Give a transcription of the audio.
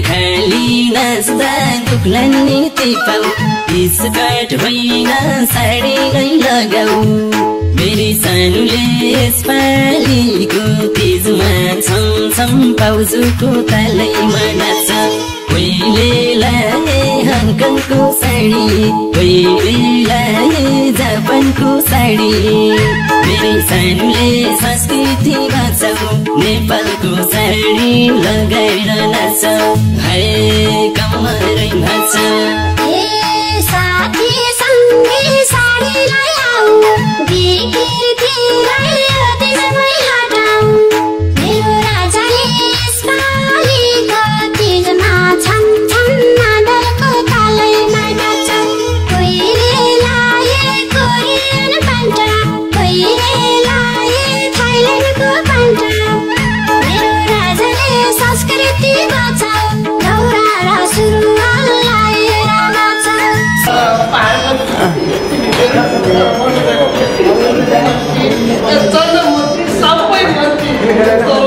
खाली नाच्दा दुख्लान् नि तिपाउ स्कर्ट होइन साडी नै लगाऊ मेरी सानुले यसपालिको तिजमा छमछम पाउजुको तालैमा नाच्छ कोहीले लाए हङकङको साडी कोहीले लाए जापानको साडी मेरी सानुले संस्कृति बचाऊ नेपालको साडी लगाएर नाच्छ हाय कमरै नाच्छ साथी सँगै साडी ल्याऊ बिक्रीतिरै त्यसमै हटाऊ मेरो राजाले यसपालिको तिजमा छमछम मादलको तालैमा नाच्छ कोहीले लाए कोरियन प्यान्ट कोहीले लाए थाइल्यान्डको प्यान्ट मेरो राजाले संस्कृति बचाऊ दौरा र सुरुवाल लाएर नाच्छ真的，我上回问题。